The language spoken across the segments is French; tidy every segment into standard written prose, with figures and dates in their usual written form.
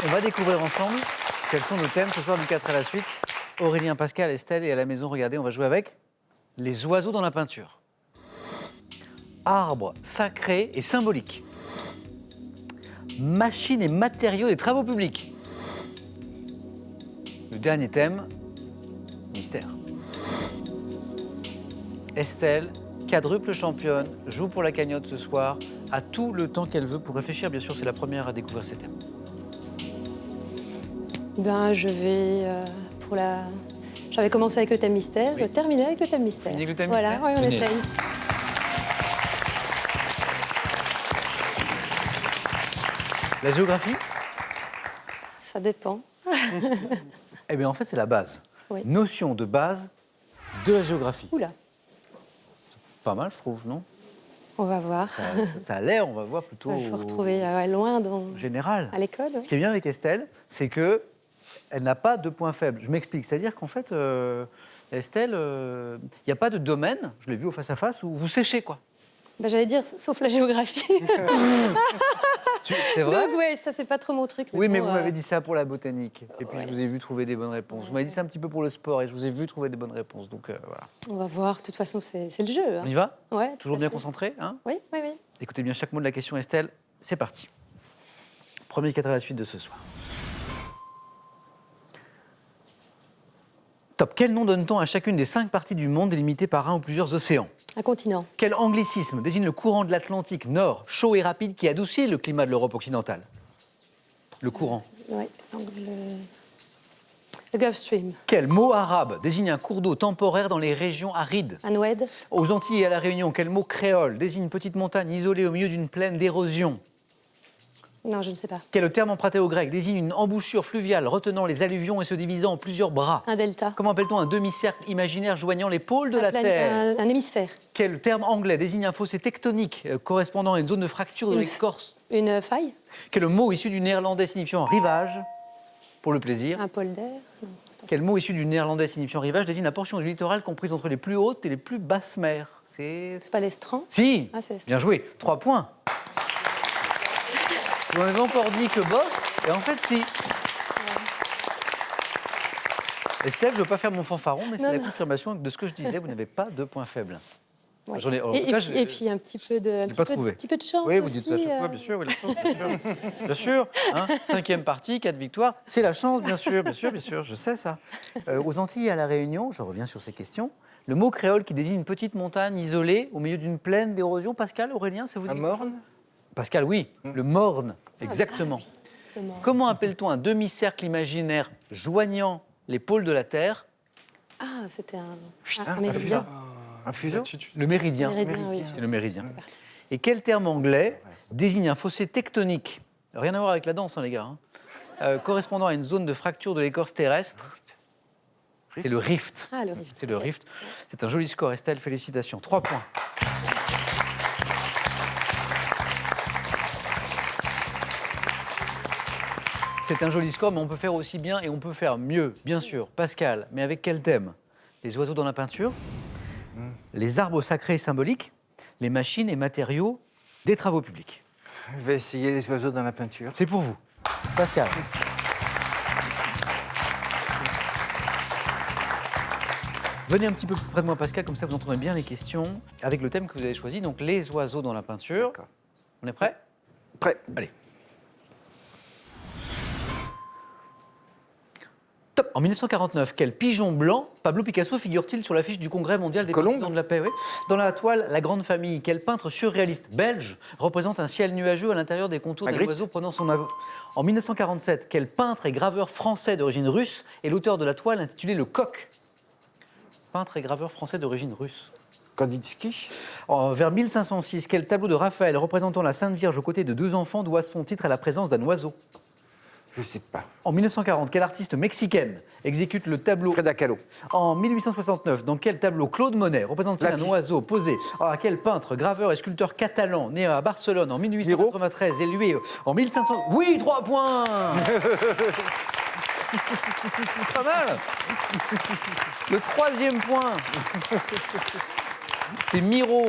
On va découvrir ensemble quels sont nos thèmes ce soir du 4 à la suite. Aurélien, Pascal, Estelle et à la maison, regardez, on va jouer avec les oiseaux dans la peinture. Arbres sacrés et symboliques. Machines et matériaux des travaux publics. Le dernier thème, mystère. Estelle, quadruple championne, joue pour la cagnotte ce soir, a tout le temps qu'elle veut pour réfléchir. Bien sûr, c'est la première à découvrir ces thèmes. Ben, je vais pour la... J'avais commencé avec le thème mystère, Oui. je vais terminer avec le thème mystère. Avec le thème voilà, mystère. oui, on Venez. essaye. La géographie, Ça dépend. eh bien en fait c'est la base. Oui. Notion de base de la géographie. Oula, Pas mal je trouve, non? on va voir. Ça a l'air, on va voir plutôt Il faut retrouver loin dans... général. à l'école. Ce qui est bien avec Estelle, c'est que elle n'a pas de point faible. Je m'explique, c'est-à-dire qu'en fait, Estelle, il n'y a pas de domaine, je l'ai vu au face-à-face, où vous séchez quoi. Ben, j'allais dire, sauf la géographie. C'est vrai? Donc ouais, ça c'est pas trop mon truc. Oui, mais bon, vous m'avez dit ça pour la botanique. Et puis je vous ai vu trouver des bonnes réponses. Vous m'avez dit ça un petit peu pour le sport et je vous ai vu trouver des bonnes réponses. Donc voilà. On va voir, de toute façon c'est le jeu. On y va? Ouais, tout Toujours à bien fait. concentré, hein? Oui, oui, oui. Écoutez bien chaque mot de la question, Estelle. C'est parti. Premier 4 à la suite de ce soir. Top. Quel nom donne-t-on à chacune des 5 parties du monde délimitées par un ou plusieurs océans? Un continent. Quel anglicisme désigne le courant de l'Atlantique Nord, chaud et rapide, qui adoucit le climat de l'Europe occidentale? Le courant. Ouais, donc le Gulf Stream. Quel mot arabe désigne un cours d'eau temporaire dans les régions arides? Un oued. Aux Antilles et à La Réunion, quel mot créole désigne une petite montagne isolée au milieu d'une plaine d'érosion? Non, je ne sais pas. Quel terme emprunté au grec désigne une embouchure fluviale retenant les alluvions et se divisant en plusieurs bras? Un delta. Comment appelle-t-on un demi-cercle imaginaire joignant les pôles de la Terre? Un hémisphère. Quel terme anglais désigne un fossé tectonique correspondant à une zone de fracture de Une l'écorce? Une faille. Quel mot issu du néerlandais signifiant rivage, pour le plaisir? Un polder. Non, c'est pas ça. Quel mot issu du néerlandais signifiant rivage désigne la portion du littoral comprise entre les plus hautes et les plus basses mers? C'est pas l'estran. Si. Ah, c'est l'estran. Bien joué. 3 points. Vous m'avez encore dit que bof, et en fait, si. Estelle, je ne veux pas faire mon fanfaron, mais c'est Non, la non. confirmation de ce que je disais, vous n'avez pas de point faible. Ouais. J'en ai- en Et, tout cas, et puis un petit peu de, pas trouvé. petit peu de chance Oui, vous aussi. dites ça à chaque fois, bien sûr. Oui, la chance, bien sûr. Bien sûr, hein, 5e partie, 4 victoires. C'est la chance, bien sûr, je sais ça. Aux Antilles et à La Réunion, je reviens sur ces questions, le mot créole qui désigne une petite montagne isolée au milieu d'une plaine d'érosion, Pascal, Aurélien, ça vous dit? Un morne? Pascal, oui, le morne, exactement. Le mort. Comment appelle-t-on un demi-cercle imaginaire joignant les pôles de la Terre? Ah, c'était un Un méridien. Un fuseau? Le méridien. Méridien, oui. C'est le méridien. C'est parti. Et quel terme anglais désigne un fossé tectonique, rien à voir avec la danse, hein, les gars, correspondant à une zone de fracture de l'écorce terrestre? C'est le rift. Ah, le rift. C'est le Ok. rift. C'est un joli score, Estelle, félicitations. 3 points. C'est un joli score, mais on peut faire aussi bien et on peut faire mieux, bien sûr. Pascal, mais avec quel thème? Les oiseaux dans la peinture, les arbres sacrés et symboliques, les machines et matériaux des travaux publics. Je vais essayer les oiseaux dans la peinture. C'est pour vous. Pascal. Venez un petit peu plus près de moi, Pascal, comme ça vous entendrez bien les questions avec le thème que vous avez choisi, donc les oiseaux dans la peinture. D'accord. On est prêt? Prêt. Allez. Top. En 1949, quel pigeon blanc Pablo Picasso figure-t-il sur l'affiche du Congrès mondial des Colombe. partisans de la paix? Oui. Dans la toile La Grande Famille, quel peintre surréaliste belge représente un ciel nuageux à l'intérieur des contours d'un Magritte. oiseau prenant son avion? En 1947, quel peintre et graveur français d'origine russe est l'auteur de la toile intitulée Le Coq? Peintre et graveur français d'origine russe. Kandinsky? Vers 1506, quel tableau de Raphaël représentant la Sainte Vierge aux côtés de 2 enfants doit son titre à la présence d'un oiseau? Je sais pas. En 1940, quelle artiste mexicaine exécute le tableau? Frida Kahlo. En 1869, dans quel tableau Claude Monet représente-t-il un Lafite. oiseau posé? À quel peintre, graveur et sculpteur catalan, né à Barcelone en 1893, élevé en 1500... Oui, 3 points. Pas mal. Le 3e point. C'est Miro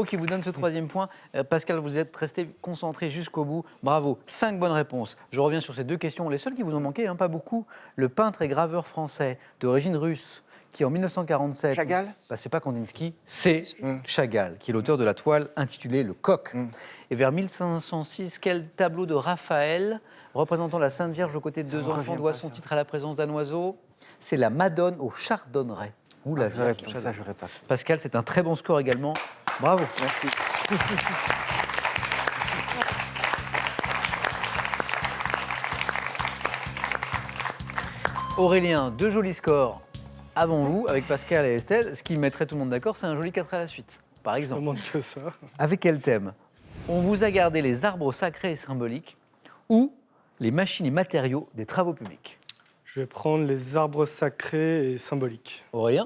qui vous donne ce 3e point. Pascal, vous êtes resté concentré jusqu'au bout. Bravo, 5 bonnes réponses. Je reviens sur ces 2 questions, les seules qui vous ont manqué, hein, pas beaucoup. Le peintre et graveur français d'origine russe qui en 1947... Chagall c'est pas Kandinsky, c'est Chagall, qui est l'auteur de la toile intitulée Le Coq. Et vers 1506, quel tableau de Raphaël représentant la Sainte Vierge aux côtés de 2 enfants doit son titre à la présence d'un oiseau? C'est la Madone au chardonneret. Ou la Vierge au chardonneret. Ça, j'aurais pas. Pascal, c'est un très bon score également. Bravo. Merci. Aurélien, 2 jolis scores avant vous, avec Pascal et Estelle. Ce qui mettrait tout le monde d'accord, c'est un joli 4 à la suite, par exemple. Comment c'est ça? Avec quel thème? On vous a gardé les arbres sacrés et symboliques ou les machines et matériaux des travaux publics. Je vais prendre les arbres sacrés et symboliques. Aurélien?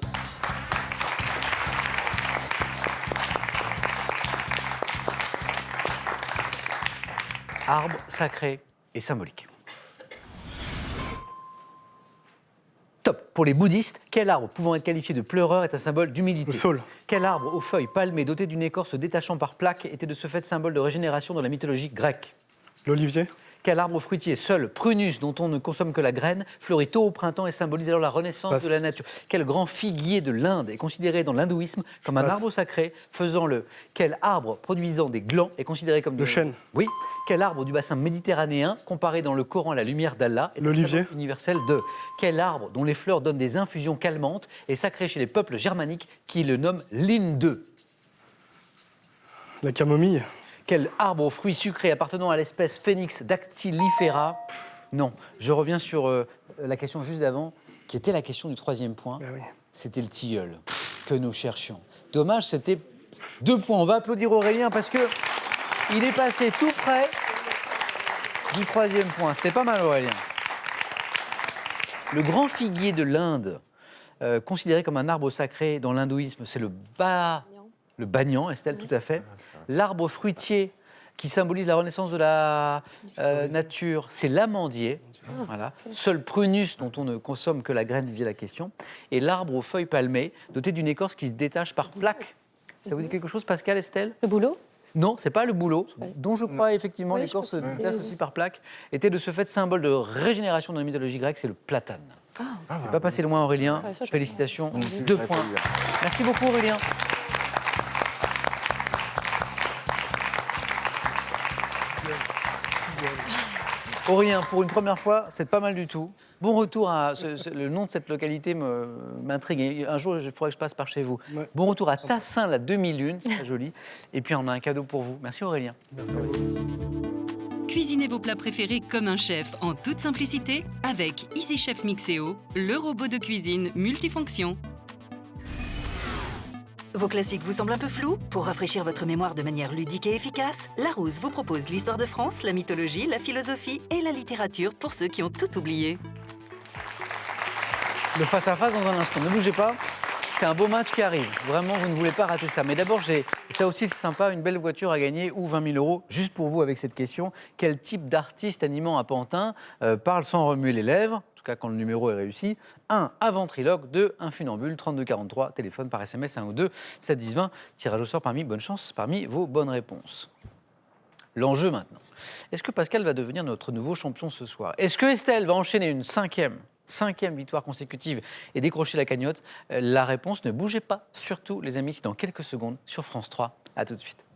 Arbres sacrés et symboliques. Top. Pour les bouddhistes, quel arbre pouvant être qualifié de pleureur est un symbole d'humilité? Le saule. Quel arbre aux feuilles palmées doté d'une écorce se détachant par plaques était de ce fait symbole de régénération dans la mythologie grecque? L'olivier. Quel arbre fruitier seul, prunus, dont on ne consomme que la graine, fleurit tôt au printemps et symbolise alors la renaissance Passe. de la nature? Quel grand figuier de l'Inde est considéré dans l'hindouisme comme un Passe. arbre sacré, faisant le? Quel arbre produisant des glands est considéré comme Le chêne. Oui. Quel arbre du bassin méditerranéen, comparé dans le Coran à la lumière d'Allah, est un L'olivier. symbole universel de? Quel arbre dont les fleurs donnent des infusions calmantes est sacré chez les peuples germaniques qui le nomment l'Inde? La camomille. Quel arbre aux fruits sucrés appartenant à l'espèce Phoenix dactylifera? Non, je reviens sur la question juste d'avant, qui était la question du 3e point. Bah oui. C'était le tilleul que nous cherchions. Dommage, c'était 2 points. On va applaudir Aurélien parce que il est passé tout près du 3e point. C'était pas mal, Aurélien. Le grand figuier de l'Inde, considéré comme un arbre sacré dans l'hindouisme, c'est le banyan, Estelle, tout à fait. L'arbre fruitier qui symbolise la renaissance de la nature, c'est l'amandier. Voilà. Seul prunus dont on ne consomme que la graine, disait la question. Et l'arbre aux feuilles palmées, doté d'une écorce qui se détache par plaques. Ça vous dit quelque chose, Pascal, Estelle? Le boulot? Non, c'est pas le bouleau, dont je crois effectivement Oui, l'écorce se je pense que détache c'était- aussi par plaques, était de ce fait symbole de régénération dans la mythologie grecque, c'est le platane. J'ai pas passé loin, Aurélien. Ouais, ça, je Félicitations, comprends. 2 points. Merci beaucoup, Aurélien. Aurélien, pour une première fois, c'est pas mal du tout. Bon retour à... le nom de cette localité m'intrigue. Et un jour, il faudrait que je passe par chez vous. Ouais. Bon retour à Tassin, la 2001, très joli. Et puis, on a un cadeau pour vous. Merci, Aurélien. Cuisinez vos plats préférés comme un chef en toute simplicité avec EasyChef Mixeo, le robot de cuisine multifonction. Vos classiques vous semblent un peu flous? Pour rafraîchir votre mémoire de manière ludique et efficace, Larousse vous propose l'histoire de France, la mythologie, la philosophie et la littérature pour ceux qui ont tout oublié. Le face-à-face dans un instant. Ne bougez pas. C'est un beau match qui arrive. Vraiment, vous ne voulez pas rater ça. Mais d'abord, ça aussi, c'est sympa, une belle voiture à gagner ou 20 000 euros. Juste pour vous, avec cette question, quel type d'artiste animant à Pantin parle sans remuer les lèvres? En tout cas, quand le numéro est réussi. 1, un ventriloque. 2, un funambule. 32 43, téléphone par SMS 1 ou 2, 7 10 20. Tirage au sort bonne chance parmi vos bonnes réponses. L'enjeu maintenant. Est-ce que Pascal va devenir notre nouveau champion ce soir? Est-ce que Estelle va enchaîner une cinquième victoire consécutive et décrocher la cagnotte? La réponse, ne bougez pas. Surtout, les amis, c'est dans quelques secondes sur France 3. À tout de suite.